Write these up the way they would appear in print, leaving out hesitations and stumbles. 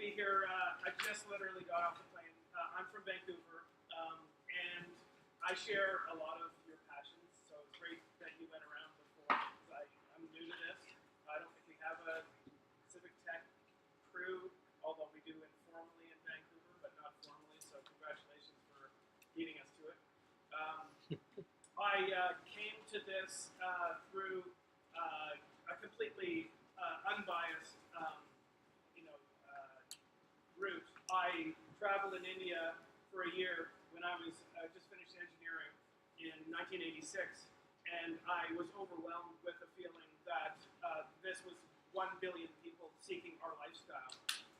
be here. I just literally got off the plane. I'm from Vancouver, and I share a lot of your passions, so it's great that you went around before, because I'm new to this. I don't think we have a civic tech crew, although we do informally in Vancouver, but not formally, so congratulations for leading us to it. I came to this through a completely unbiased route. I traveled in India for a year when I was just finished engineering in 1986, and I was overwhelmed with the feeling that this was 1 billion people seeking our lifestyle.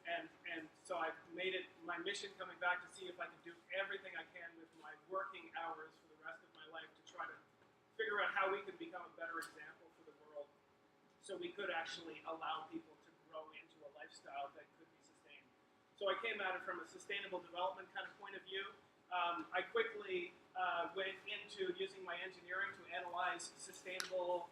And so I made it my mission coming back to see if I could do everything I can with my working hours for the rest of my life to try to figure out how we could become a better example for the world, so we could actually allow people to grow into a lifestyle that could be sustained. So I came at it from a sustainable development kind of point of view. I quickly went into using my engineering to analyze sustainable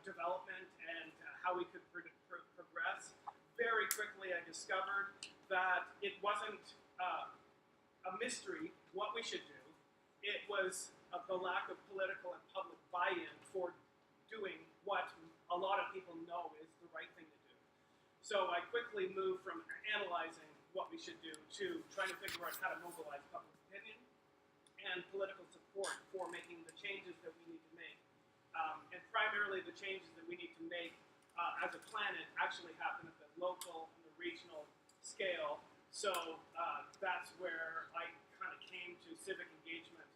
development and how we could progress. Very quickly I discovered that it wasn't a mystery what we should do. It was the lack of political and public buy-in for doing what a lot of people know is the right thing to do. So I quickly moved from analyzing what we should do to trying to figure out how to mobilize public opinion and political support for making the changes that we need to make. And primarily the changes that we need to make as a planet actually happen at the local and the regional scale. So that's where I kind of came to civic engagement.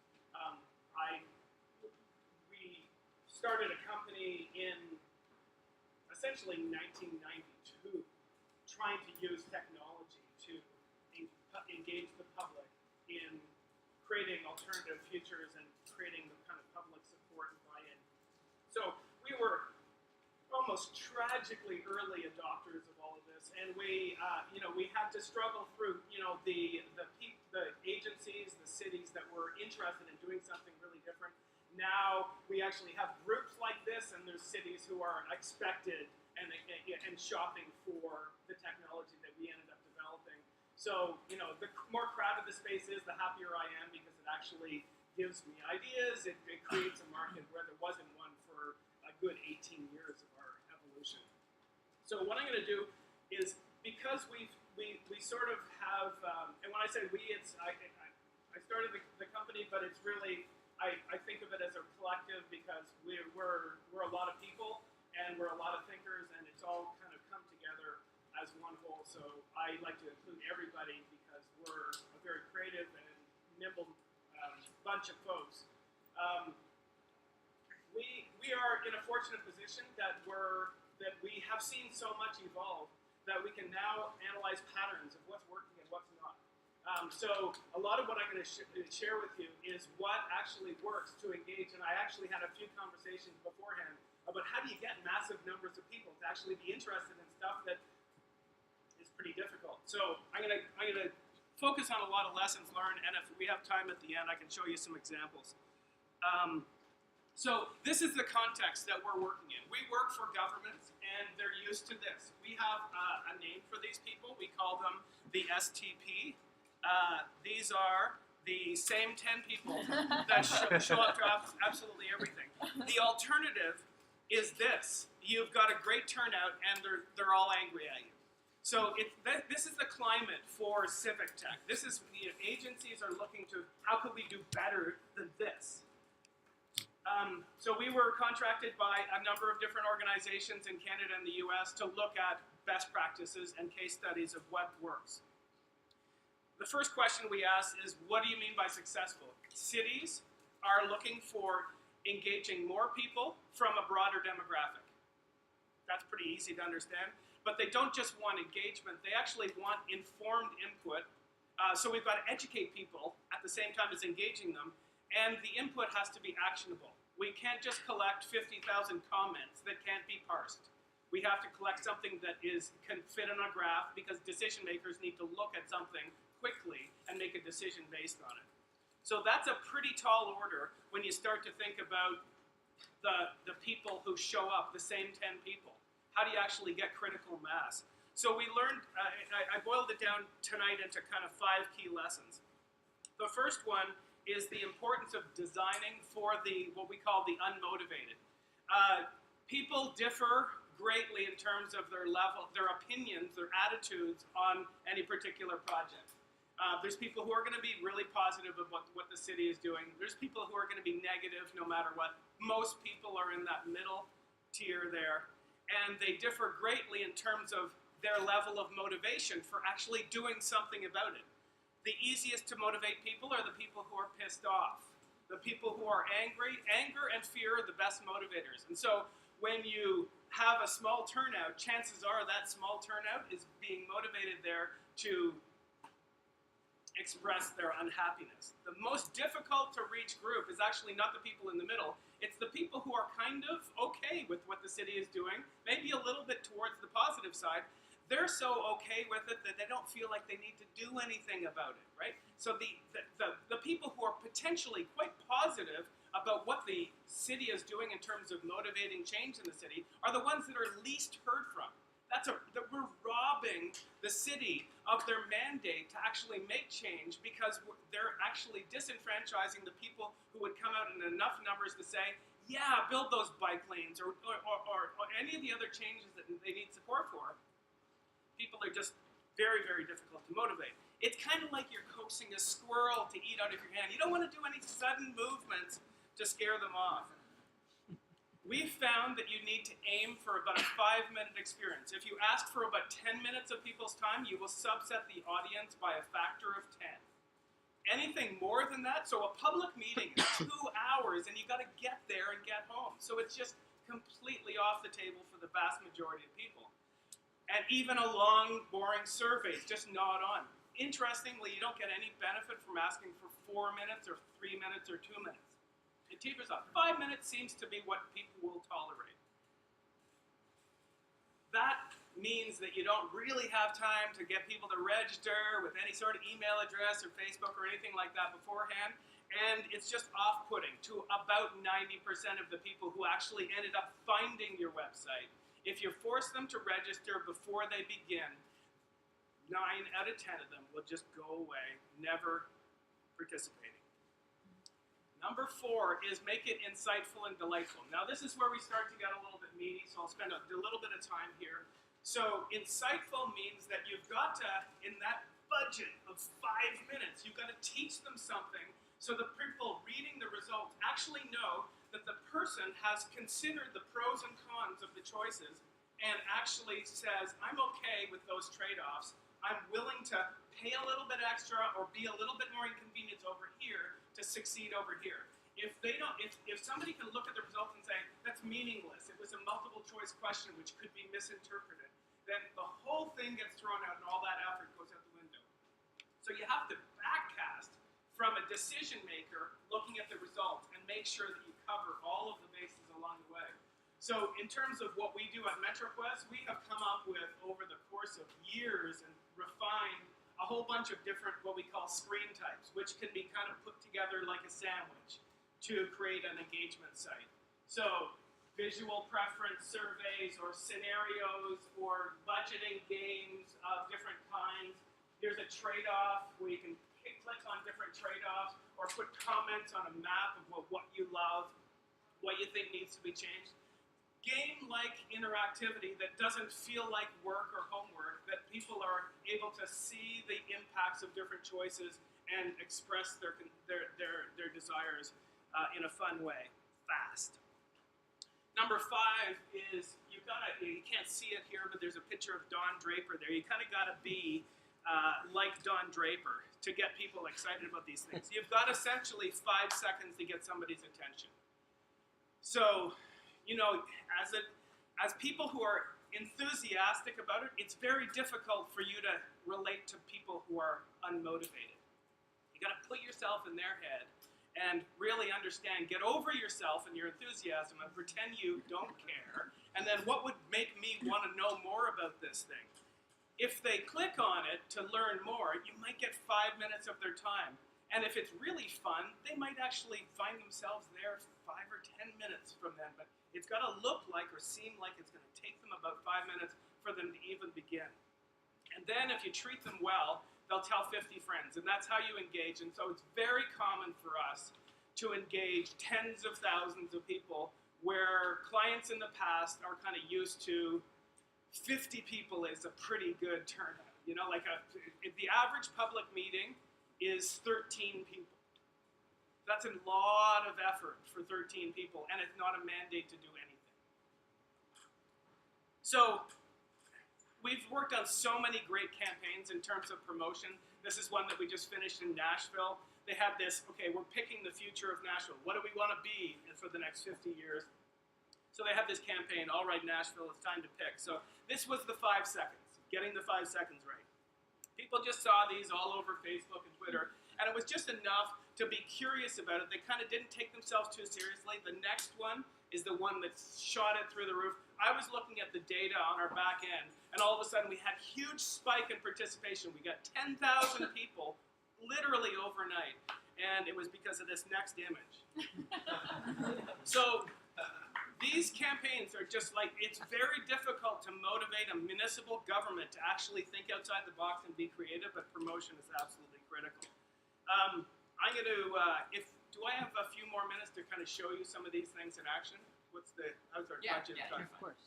We started a company in essentially 1992, trying to use technology to engage the public in creating alternative futures and creating the kind of public support and buy-in. So we were almost tragically early adopters of all of this, and we had to struggle through, the agencies, the cities that were interested in doing something really different. Now we actually have groups like this, and there's cities who are expected and shopping for the technology that we ended up developing. So, the more crowded the space is, the happier I am, because it actually gives me ideas. It creates a market where there wasn't one for a good 18 years of our evolution. So what I'm going to do is, because we sort of have, and when I say we, it's I started the company, but it's really, I think of it as a collective, because we're a lot of people, and we're a lot of thinkers, and it's all kind of come together as one whole. So I like to include everybody, because we're a very creative and nimble bunch of folks. We are in a fortunate position that we have seen so much evolve that we can now analyze patterns of what's working and what's not. So a lot of what I'm going to share with you is what actually works to engage, and I actually had a few conversations beforehand about how do you get massive numbers of people to actually be interested in stuff that is pretty difficult. So I'm going to focus on a lot of lessons learned, and if we have time at the end, I can show you some examples. So this is the context that we're working in. We work for governments, and they're used to this. We have a name for these people. We call them the STP. These are the same 10 people that show up to absolutely everything. The alternative is this. You've got a great turnout, and they're all angry at you. So this is the climate for civic tech. This is, agencies are looking to, how could we do better than this? So we were contracted by a number of different organizations in Canada and the US to look at best practices and case studies of what works. The first question we asked is, what do you mean by successful? Cities are looking for engaging more people from a broader demographic. That's pretty easy to understand. But they don't just want engagement, they actually want informed input. So we've got to educate people at the same time as engaging them, and the input has to be actionable. We can't just collect 50,000 comments that can't be parsed. We have to collect something that can fit on a graph, because decision makers need to look at something quickly and make a decision based on it. So that's a pretty tall order when you start to think about the people who show up, the same 10 people. How do you actually get critical mass? So we learned, I boiled it down tonight into kind of 5 key lessons. The first one is the importance of designing for what we call the unmotivated. People differ greatly in terms of their level, their opinions, their attitudes on any particular project. There's people who are going to be really positive about what the city is doing. There's people who are going to be negative no matter what. Most people are in that middle tier there. And they differ greatly in terms of their level of motivation for actually doing something about it. The easiest to motivate people are the people who are pissed off. The people who are angry. Anger and fear are the best motivators. And so when you have a small turnout, chances are that small turnout is being motivated there to express their unhappiness. The most difficult to reach group is actually not the people in the middle. It's the people who are kind of okay with what the city is doing, maybe a little bit towards the positive side. They're so okay with it that they don't feel like they need to do anything about it, right? So the people who are potentially quite positive about what the city is doing in terms of motivating change in the city are the ones that are least heard from. That we're robbing the city of their mandate to actually make change because they're actually disenfranchising the people who would come out in enough numbers to say, yeah, build those bike lanes or any of the other changes that they need support for. People are just very, very difficult to motivate. It's kind of like you're coaxing a squirrel to eat out of your hand. You don't want to do any sudden movements to scare them off. We found that you need to aim for about a 5-minute experience. If you ask for about 10 minutes of people's time, you will subset the audience by a factor of 10. Anything more than that, so a public meeting is 2 hours and you got to get there and get home. So it's just completely off the table for the vast majority of people. And even a long, boring survey is just not on. Interestingly, you don't get any benefit from asking for 4 minutes or 3 minutes or 2 minutes. It tapers off. 5 minutes seems to be what people will tolerate. That means that you don't really have time to get people to register with any sort of email address or Facebook or anything like that beforehand. And it's just off-putting to about 90% of the people who actually ended up finding your website. If you force them to register before they begin, 9 out of 10 of them will just go away, never participating. Number 4 is make it insightful and delightful. Now this is where we start to get a little bit meaty, so I'll spend a little bit of time here. So insightful means that you've got to, in that budget of 5 minutes, you've got to teach them something so the people reading the results actually know that the person has considered the pros and cons of the choices and actually says, I'm okay with those trade-offs. I'm willing to pay a little bit extra or be a little bit more inconvenienced over here to succeed over here. If somebody can look at the results and say, that's meaningless, it was a multiple choice question which could be misinterpreted, then the whole thing gets thrown out and all that effort goes out the window. So you have to backcast from a decision maker looking at the results and make sure that you cover all of the bases along the way. So in terms of what we do at MetroQuest, we have come up with, over the course of years, and refined a whole bunch of different what we call screen types, which can be kind of put together like a sandwich to create an engagement site. So visual preference surveys or scenarios or budgeting games of different kinds. Here's a trade-off where you can click on different trade-offs or put comments on a map of what you love, what you think needs to be changed. Game-like interactivity that doesn't feel like work or homework, that people are able to see the impacts of different choices and express their desires in a fun way, fast. Number 5 is you can't see it here, but there's a picture of Don Draper there. You kind of got to be like Don Draper to get people excited about these things. You've got essentially 5 seconds to get somebody's attention. So, as people who are enthusiastic about it, it's very difficult for you to relate to people who are unmotivated. You got to put yourself in their head and really understand, get over yourself and your enthusiasm and pretend you don't care. And then what would make me want to know more about this thing? If they click on it to learn more, you might get 5 minutes of their time. And if it's really fun, they might actually find themselves there 5 or 10 minutes from then. But it's got to look like or seem like it's going to take them about 5 minutes for them to even begin. And then if you treat them well, they'll tell 50 friends, and that's how you engage. And so it's very common for us to engage tens of thousands of people, where clients in the past are kind of used to 50 people is a pretty good turnout. You know, like if the average public meeting is 13 people. That's a lot of effort for 13 people, and it's not a mandate to do anything. So we've worked on so many great campaigns in terms of promotion. This is one that we just finished in Nashville. They had this, okay, we're picking the future of Nashville. What do we want to be for the next 50 years? So they have this campaign, all right, Nashville, it's time to pick. So this was the 5 seconds, getting the 5 seconds right. People just saw these all over Facebook and Twitter, and it was just enough to be curious about it. They kind of didn't take themselves too seriously. The next one is the one that shot it through the roof. I was looking at the data on our back end, and all of a sudden we had a huge spike in participation. We got 10,000 people literally overnight, and it was because of this next image. So these campaigns are just like, it's very difficult to motivate a municipal government to actually think outside the box and be creative, but promotion is absolutely critical. I'm going to, do I have a few more minutes to kind of show you some of these things in action? How's our budget? Yeah, of course.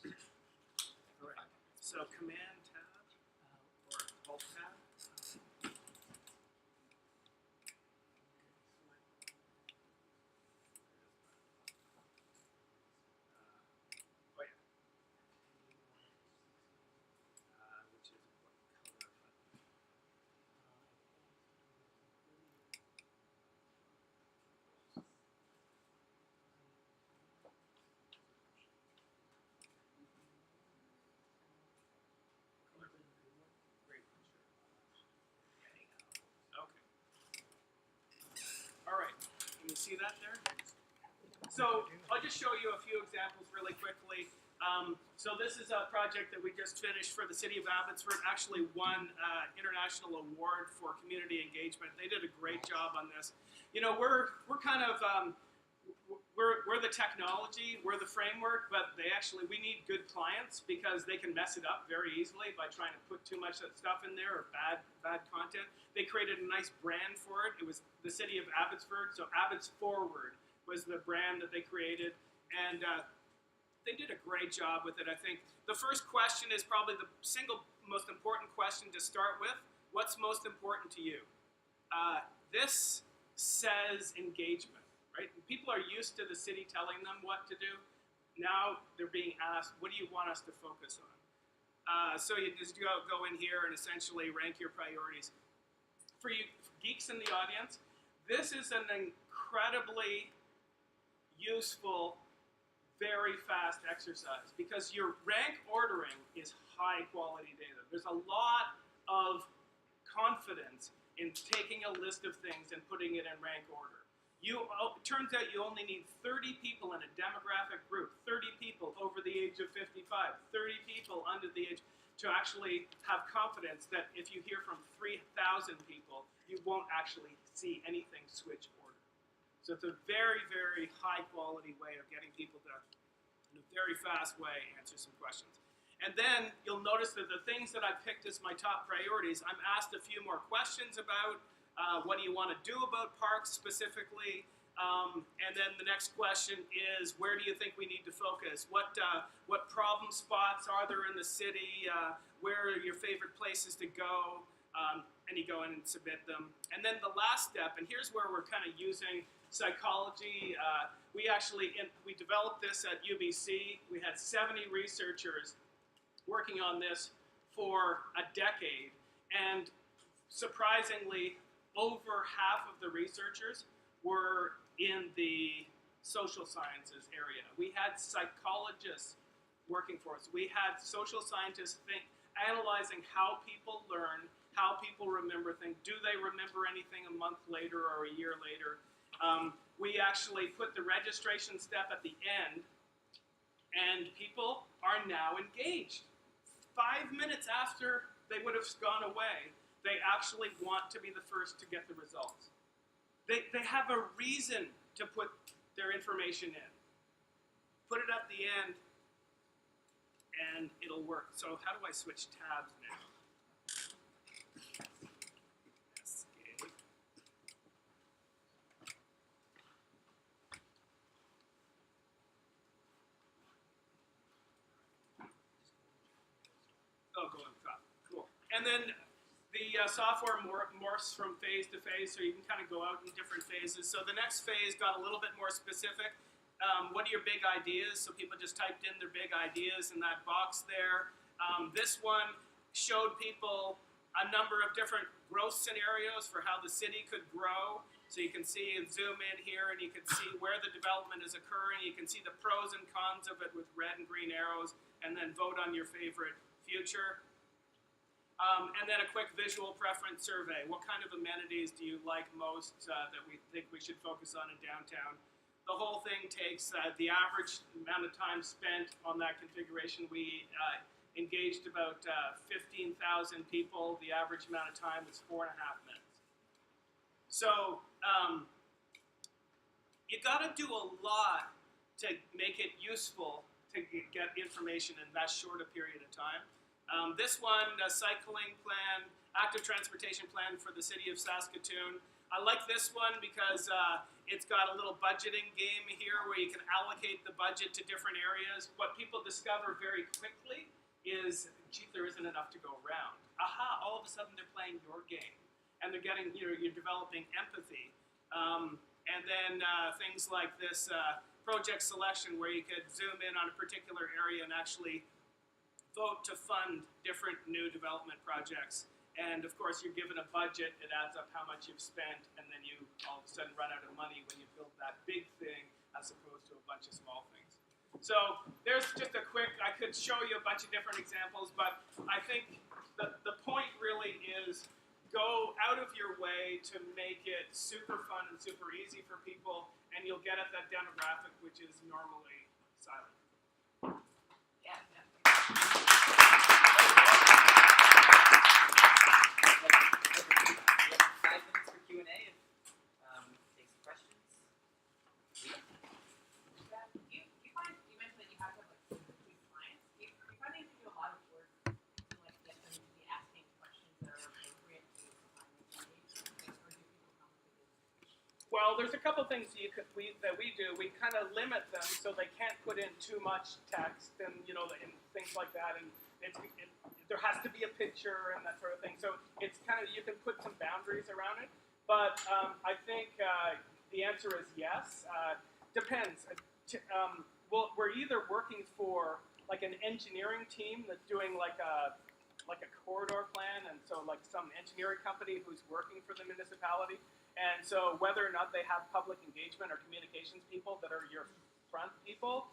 All right. So Command Tab or Alt Tab. See that there? So I'll just show you a few examples really quickly. So this is a project that we just finished for the city of Abbotsford. Actually won international award for community engagement. They did a great job on this. You know, we're kind of we're the technology, we're the framework, but we need good clients because they can mess it up very easily by trying to put too much stuff in there or bad content. They created a nice brand for it. It was the city of Abbotsford, so Abbots Forward was the brand that they created, and they did a great job with it, I think. The first question is probably the single most important question to start with. What's most important to you? This says engagement. Right? People are used to the city telling them what to do. Now they're being asked, what do you want us to focus on? So you just go in here and essentially rank your priorities. For you geeks in the audience, this is an incredibly useful, very fast exercise because your rank ordering is high quality data. There's a lot of confidence in taking a list of things and putting it in rank order. It turns out you only need 30 people in a demographic group, 30 people over the age of 55, 30 people under the age, to actually have confidence that if you hear from 3,000 people, you won't actually see anything switch order. So it's a very, very high quality way of getting people to, in a very fast way, answer some questions. And then you'll notice that the things that I picked as my top priorities, I'm asked a few more questions about. What do you want to do about parks specifically? And then the next question is, where do you think we need to focus? What problem spots are there in the city? Where are your favorite places to go? And you go in and submit them. And then the last step, and here's where we're kind of using psychology. We developed this at UBC. We had 70 researchers working on this for a decade. And surprisingly, over half of the researchers were in the social sciences area. We had psychologists working for us. We had social scientists analyzing how people learn, how people remember things. Do they remember anything a month later or a year later? We actually put the registration step at the end, and people are now engaged. 5 minutes after they would have gone away, they actually want to be the first to get the results. They have a reason to put their information in. Put it at the end, and it'll work. So how do I switch tabs now? And then the software morphs from phase to phase, so you can kind of go out in different phases. So the next phase got a little bit more specific. What are your big ideas? So people just typed in their big ideas in that box there. This one showed people a number of different growth scenarios for how the city could grow. So you can see and zoom in here, and you can see where the development is occurring. You can see the pros and cons of it with red and green arrows, and then vote on your favorite future. And then a quick visual preference survey. What kind of amenities do you like most that we think we should focus on in downtown? The whole thing takes the average amount of time spent on that configuration. We engaged about 15,000 people. The average amount of time was 4.5 minutes. So you got to do a lot to make it useful to get information in that short a period of time. This one, a cycling plan, active transportation plan for the city of Saskatoon. I like this one because it's got a little budgeting game here where you can allocate the budget to different areas. What people discover very quickly is, gee, there isn't enough to go around. Aha, all of a sudden they're playing your game. And they're getting, you're developing empathy. And then things like this project selection where you could zoom in on a particular area and actually vote to fund different new development projects. And of course, you're given a budget, it adds up how much you've spent, and then you all of a sudden run out of money when you build that big thing as opposed to a bunch of small things. So there's just a quick, I could show you a bunch of different examples, but I think the point really is go out of your way to make it super fun and super easy for people, and you'll get at that demographic which is normally silent. Yeah. We have 5 minutes for Q&A. Take some questions. You mentioned that you have to have like two clients. Do you find that you do a lot of work to like get them to be asking questions that are appropriate to engage, or do people come to this? Well, there's a couple things that we do. We kind of limit them so they can't put in too much text and and things like that. And there has to be a picture and that sort of thing. So it's kind of, you can put some boundaries around it. But I think the answer is yes. Depends. We're either working for like an engineering team that's doing like a corridor plan, and so like some engineering company who's working for the municipality. And so whether or not they have public engagement or communications people that are your front people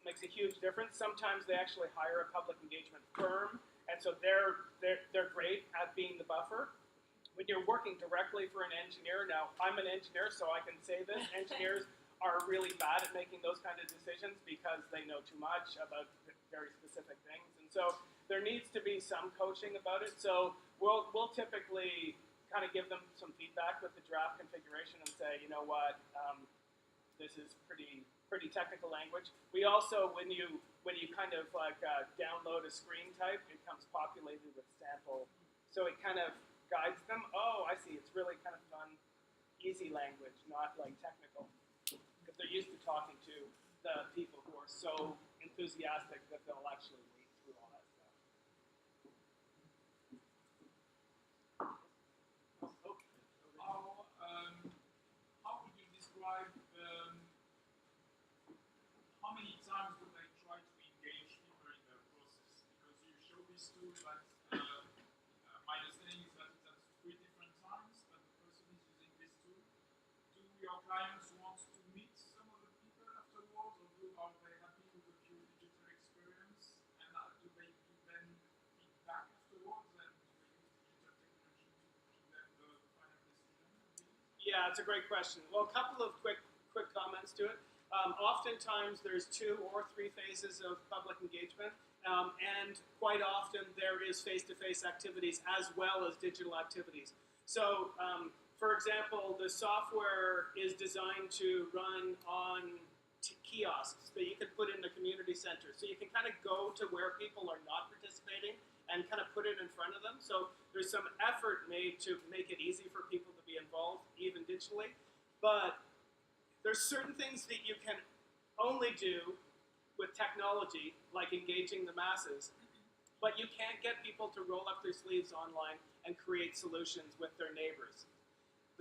makes a huge difference. Sometimes they actually hire a public engagement firm, and so they're great at being the buffer. When you're working directly for an engineer, now I'm an engineer, so I can say this, engineers are really bad at making those kind of decisions because they know too much about very specific things. And so there needs to be some coaching about it. So we'll typically kind of give them some feedback with the draft configuration and say, you know what, this is pretty technical language. We also, when you kind of like download a screen type, it comes populated with sample. So it kind of guides them. Oh, I see. It's really kind of fun, easy language, not like technical. Because they're used to talking to the people who are so enthusiastic that they'll actually wade through all that stuff. How would you describe how many times do they try to engage people in the process? Because you show this tool, but my understanding is that that's 3 different times that the person is using this tool. Do your clients want to meet some of the people afterwards, or are they happy with the pure digital experience? And do they give them feedback afterwards, and do they use digital technology to give them the final decision? Yeah, it's a great question. Well, a couple of quick comments to it. Oftentimes, there's 2 or 3 phases of public engagement, and quite often there is face-to-face activities as well as digital activities. So, for example, the software is designed to run on kiosks that you can put in the community center. So you can kind of go to where people are not participating and kind of put it in front of them. So there's some effort made to make it easy for people to be involved, even digitally. But there's certain things that you can only do with technology, like engaging the masses. But you can't get people to roll up their sleeves online and create solutions with their neighbors.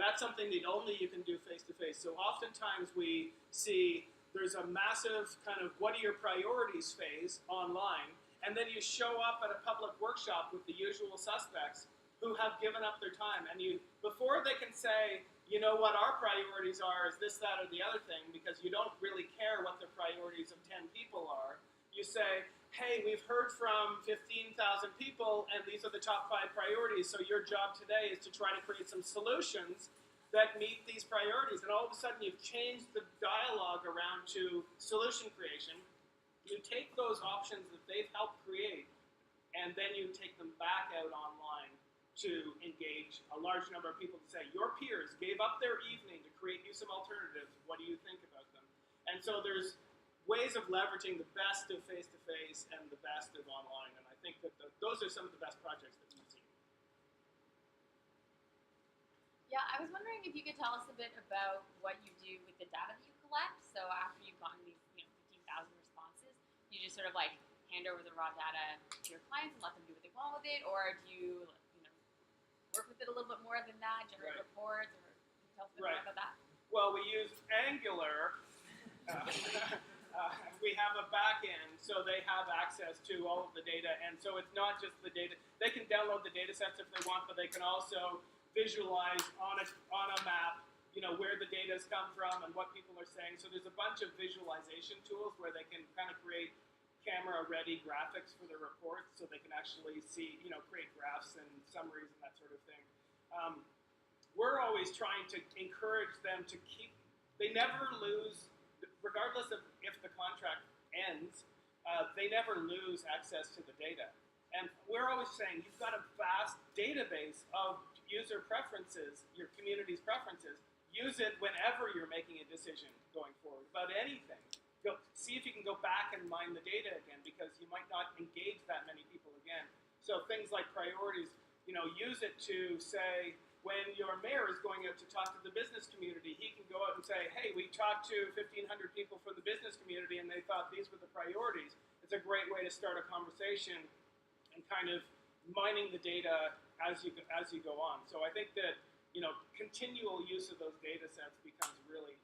That's something that only you can do face-to-face. So oftentimes we see there's a massive kind of what are your priorities phase online, and then you show up at a public workshop with the usual suspects who have given up their time. And you, before they can say, you know what our priorities are is this, that, or the other thing, because you don't really care what the priorities of 10 people are, you say, hey, we've heard from 15,000 people, and these are the top 5 priorities, so your job today is to try to create some solutions that meet these priorities. And all of a sudden, you've changed the dialogue around to solution creation. You take those options that they've helped create, and then you take them back out online to engage a large number of people to say, your peers gave up their evening to create you some alternatives. What do you think about them? And so there's ways of leveraging the best of face-to-face and the best of online, and I think that those are some of the best projects that we've seen. Yeah, I was wondering if you could tell us a bit about what you do with the data that you collect. So after you've gotten these, 15,000 responses, you just sort of like hand over the raw data to your clients and let them do what they want with it, or do you, work with it a little bit more than that, generate Right. reports, or can you tell us a bit Right. more about that? Well, we use Angular. We have a back end, so they have access to all of the data, and so it's not just the data. They can download the data sets if they want, but they can also visualize on a map, where the data has come from and what people are saying. So there's a bunch of visualization tools where they can kind of create camera-ready graphics for their reports, so they can actually see, create graphs and summaries and that sort of thing. We're always trying to encourage them to keep. They never lose. Regardless of if the contract ends, they never lose access to the data. And we're always saying, you've got a vast database of user preferences, your community's preferences. Use it whenever you're making a decision going forward about anything. See if you can go back and mine the data again, because you might not engage that many people again. So things like priorities, use it to say, when your mayor is going out to talk to the business community, he can go out and say, hey, we talked to 1,500 people from the business community and they thought these were the priorities. It's a great way to start a conversation and kind of mining the data as you go on. So I think that, continual use of those data sets becomes really,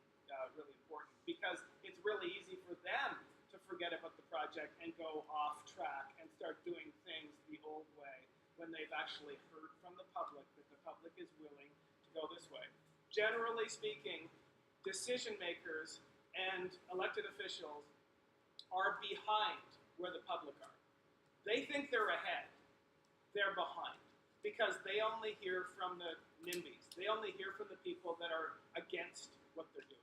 really important, because it's really easy for them to forget about the project and go off track and start doing things the old way, when they've actually heard from the public that the public is willing to go this way. Generally speaking, decision makers and elected officials are behind where the public are. They think they're ahead. They're behind, because they only hear from the NIMBYs. They only hear from the people that are against what they're doing.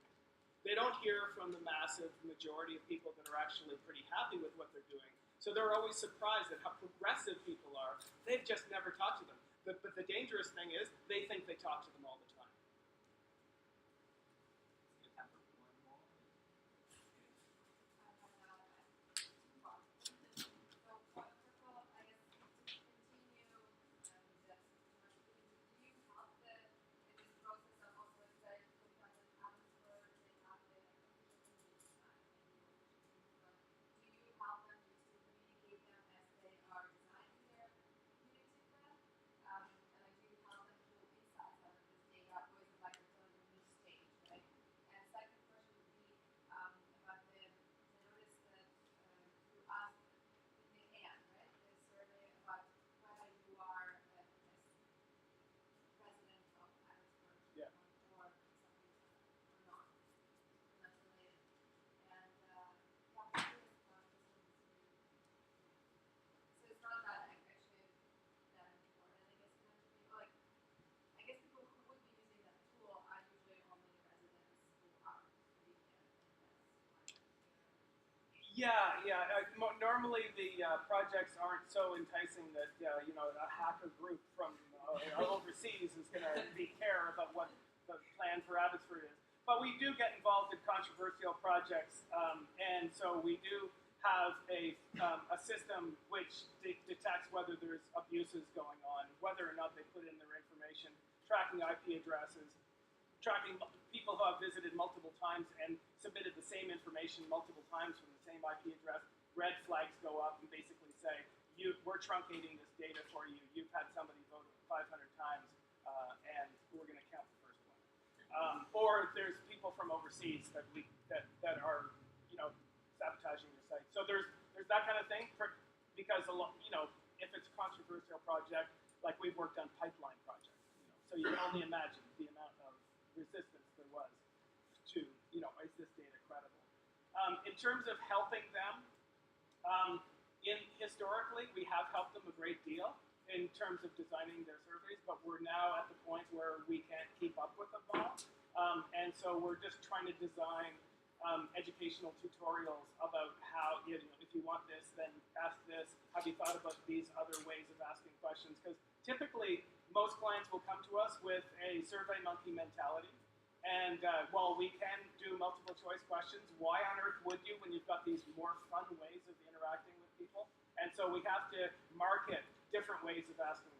They don't hear from the massive majority of people that are actually pretty happy with what they're doing. So they're always surprised at how progressive people are. They've just never talked to them. But the dangerous thing is, they think they talk to them all the time. Is there time for one more? Yeah. Normally the projects aren't so enticing that a hacker group from overseas is going to care about what the plan for Abbotsford is. But we do get involved in controversial projects, and so we do have a system which detects whether there's abuses going on, whether or not they put in their information, tracking IP addresses, tracking people who have visited multiple times and submitted the same information multiple times from the same IP address. Red flags go up and basically say, we're truncating this data for you. You've had somebody vote 500 times, and we're going to count the first one. Or there's people from overseas that are, sabotaging your site. So there's that kind of thing, because if it's a controversial project, like we've worked on pipeline projects, so you can only imagine the amount of resistance there was to, is this data credible? In terms of helping them, historically, we have helped them a great deal in terms of designing their surveys, but we're now at the point where we can't keep up with them all. And so we're just trying to design educational tutorials about how, if you want this, then ask this. Have you thought about these other ways of asking questions? Because typically, most clients will come to us with a survey monkey mentality. And while we can do multiple choice questions, why on earth would you when you've got these more fun ways of interacting with people? And so we have to market different ways of asking